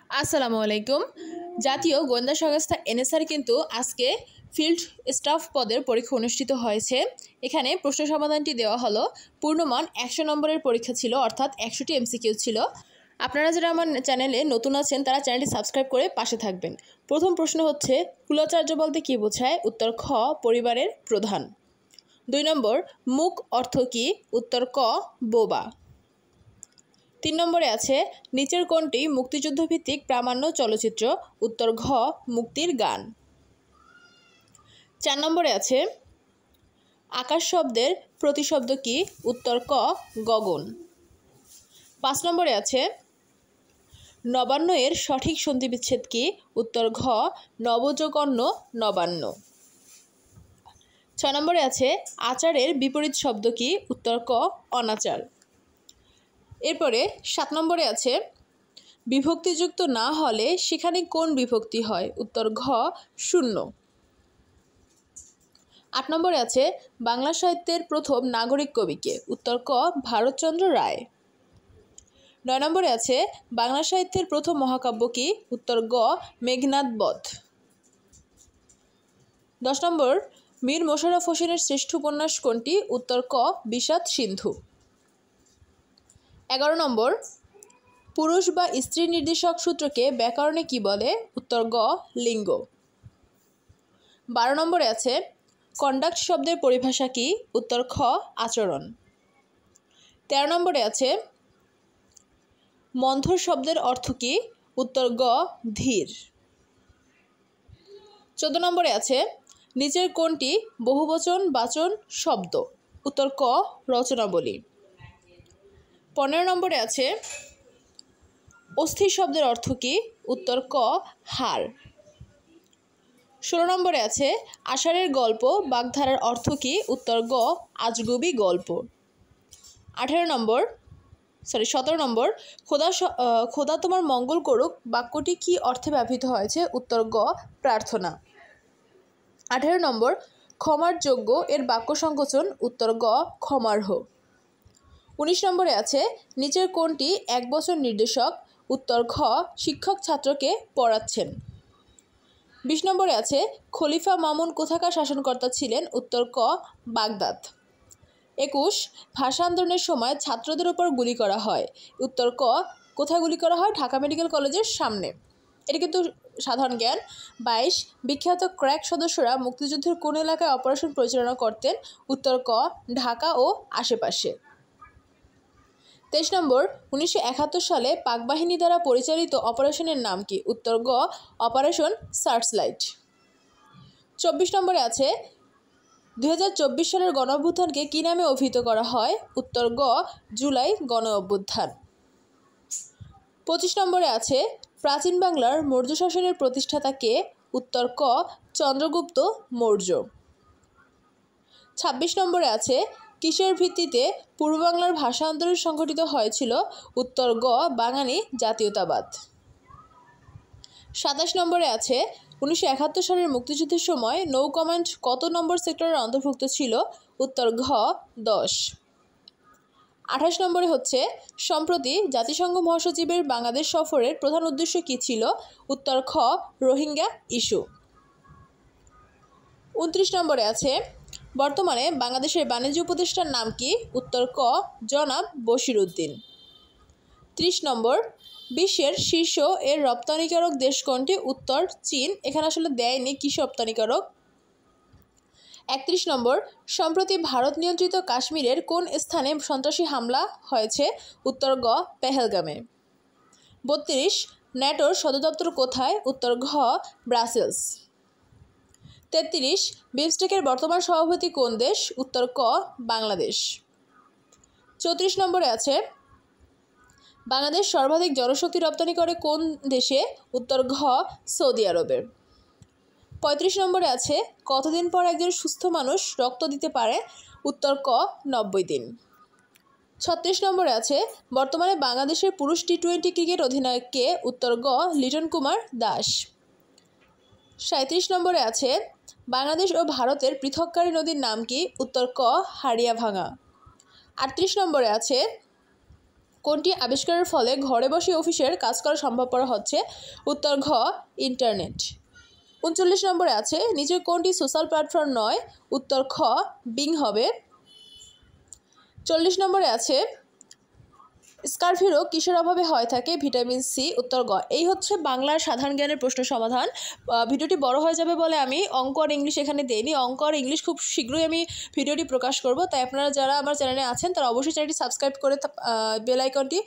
আসসালামু আলাইকুম। জাতীয় গোয়েন্দা সংস্থা এনএসআর কিন্তু আজকে ফিল্ড স্টাফ পদের পরীক্ষা অনুষ্ঠিত হয়েছে। এখানে প্রশ্ন সমাধানটি দেওয়া হলো। পূর্ণমান 100 নম্বরের পরীক্ষা ছিল, অর্থাৎ 100টি এমসিকিউ ছিল। আপনারা যারা আমার চ্যানেলে নতুন আছেন তারা চ্যানেলটি সাবস্ক্রাইব করে পাশে থাকবেন। প্রথম প্রশ্ন হচ্ছে, কুলাচার্য বলতে কী বোঝায়? উত্তর খ, পরিবারের প্রধান। 2 নম্বর, মুক অর্থ কী? উত্তর ক, বোবা। 3 নম্বরে আছে, নিচের কোনটি মুক্তিযুদ্ধভিত্তিক প্রামাণ্য চলচ্চিত্র? উত্তর ঘ, মুক্তির গান। 4 নম্বরে আছে, আকাশ শব্দের প্রতিশব্দ কি? উত্তর ক, গগন। 5 নম্বরে আছে, নবান্ন এর সঠিক সন্ধিবিচ্ছেদ কি? উত্তর ঘ, নবযোগন্য নবান্ন। 6 নম্বরে আছে, আচারের বিপরীত শব্দ কি? উত্তর ক, অনাচার। এরপরে 7 নম্বরে আছে, বিভক্তিযুক্ত না হলে সেখানে কোন বিভক্তি হয়? উত্তর ঘ, শূন্য। 8 নম্বরে আছে, বাংলা সাহিত্যের প্রথম নাগরিক কবি কে? উত্তর ক, ভারতচন্দ্র রায়। 9 নম্বরে আছে, বাংলা সাহিত্যের প্রথম মহাকাব্য কি? উত্তর গ, মেঘনাদ বধ। 10 নম্বর, মীর মোশাররফ হোসেনের শ্রেষ্ঠ উপন্যাস কোনটি? উত্তর ক, বিষাদ সিন্ধু। 11 নম্বর, পুরুষ বা স্ত্রী নির্দেশক সূত্রকে ব্যাকরণে কি বলে? উত্তর গ, লিঙ্গ। 12 নম্বরে আছে, কন্ডাক্ট শব্দের পরিভাষা কি? উত্তর খ, আচরণ। 13 নম্বরে আছে, মন্থর শব্দের অর্থ কি? উত্তর গ, ধীর। 14 নম্বরে আছে, নিচের কোনটি বহুবচন বাচন শব্দ? উত্তর ক, রচনাবলী। 15 নম্বরে আছে, অস্থির শব্দের অর্থ কি? উত্তর ক, হাড়। 16 নম্বরে আছে, আষাঢ়ের গল্প বাগধারার অর্থ কি? উত্তর গ, আজগুবি গল্প। 17 নম্বর, খোদা তোমার মঙ্গল করুক বাক্যটি কি অর্থে ব্যবহৃত হয়েছে? উত্তর গ, প্রার্থনা। 18 নম্বর, ক্ষমার যোগ্য এর বাক্য সংকোচন? উত্তর গ, ক্ষমার্হ। 19 নম্বরে আছে, নিচের কোনটি একবচন নির্দেশক? উত্তর খ, শিক্ষক ছাত্রকে পড়াচ্ছেন। 20 নম্বরে আছে, খলিফা মামুন কোথাকার শাসনকর্তা ছিলেন? উত্তর ক, বাগদাদ। 21, ভাষা আন্দোলনের সময় ছাত্রদের উপর গুলি করা হয়। উত্তর ক, কোথায় গুলি করা হয়? ঢাকা মেডিকেল কলেজের সামনে। এটা কিন্তু সাধারণ জ্ঞান। 22, বিখ্যাত ক্র্যাক সদস্যরা মুক্তিযুদ্ধের কোন এলাকায় অপারেশন পরিচালনা করতেন? উত্তর ক, ঢাকা ও আশেপাশে। 23 নম্বর, 1971 সালে পাক বাহিনী দ্বারা পরিচালিত অপারেশনের নাম কি? উত্তর গ, অপারেশন সার্চলাইট। 24 নম্বরে আছে, 2024 সালের গণঅভ্যুত্থানকে কী নামে অভিহিত করা হয়? উত্তর গ, জুলাই গণঅভ্যুত্থান। 25 নম্বরে আছে, প্রাচীন বাংলার মৌর্য শাসনের প্রতিষ্ঠাতা কে? উত্তর ক, চন্দ্রগুপ্ত মৌর্য। 26 নম্বরে আছে, কিসের ভিত্তিতে পূর্ব বাংলার ভাষা আন্দোলন সংগঠিত হয়েছিল? উত্তর গ, বাঙালি জাতীয়তাবাদ। 27 নম্বরে আছে, 1971 সালের মুক্তিযুদ্ধের সময় নৌ কমান্ড কত নম্বর সেক্টরের অন্তর্ভুক্ত ছিল? উত্তর ঘ, 10। 28 নম্বরে হচ্ছে, সম্প্রতি জাতিসংঘ মহাসচিবের বাংলাদেশ সফরের প্রধান উদ্দেশ্য কী ছিল? উত্তর খ, রোহিঙ্গা ইস্যু। 29 নম্বরে আছে, বর্তমানে বাংলাদেশের বাণিজ্য উপদেষ্টার নাম কি? উত্তর ক, জনাব বশির উদ্দিন। 30 নম্বর, বিশ্বের শীর্ষ এর রপ্তানিকারক দেশ কোনটি? উত্তর চীন। এখানে আসলে দেয়নি কৃষি রপ্তানিকারক। 31 নম্বর, সম্প্রতি ভারত নিয়ন্ত্রিত কাশ্মীরের কোন স্থানে সন্ত্রাসী হামলা হয়েছে? উত্তর গ, পেহেলগামে। 32, ন্যাটোর সদর দপ্তর কোথায়? উত্তর ঘ, ব্রাসেলস। 33, বিমস্টেকের বর্তমান সভাপতি কোন দেশ? উত্তর ক, বাংলাদেশ। 34 নম্বরে আছে, বাংলাদেশ সর্বাধিক জনশক্তি রপ্তানি করে কোন দেশে? উত্তর ঘ, সৌদি আরবে। 35 নম্বরে আছে, কতদিন পর একজন সুস্থ মানুষ রক্ত দিতে পারে? উত্তর ক, 90 দিন। 36 নম্বরে আছে, বর্তমানে বাংলাদেশের পুরুষ টি-20 ক্রিকেট অধিনায়ক কে? উত্তর গ, লিটন কুমার দাস। 37 নম্বরে আছে, বাংলাদেশ ও ভারতের পৃথককারী নদীর নাম কি? উত্তর ক, হাড়িয়াভাঙা। 38 নম্বরে আছে, কোনটি আবিষ্কারের ফলে ঘরে বসে অফিসের কাজ করা সম্ভবপর হচ্ছে? উত্তর ঘ ইন্টারনেট। 39 নম্বরে আছে নিচের কোনটি সোশ্যাল প্ল্যাটফর্ম নয়? উত্তর খ বিং হবে। 40 নম্বরে আছে স্কারভি রোগ কিসের অভাবে হয় থাকে? Vitamin C. উত্তর গ। এই হচ্ছে বাংলার সাধারণ জ্ঞানের প্রশ্ন সমাধান। ভিডিওটি বড় হয়ে যাবে বলে আমি অঙ্ক আর ইংলিশ এখানে দেইনি। অঙ্ক আর ইংলিশ খুব শীঘ্রই আমি ভিডিওটি প্রকাশ করব, তাই আপনারা যারা আমার চ্যানেলে আছেন তারা অবশ্যই চ্যানেলটি সাবস্ক্রাইব করে বেল আইকনটি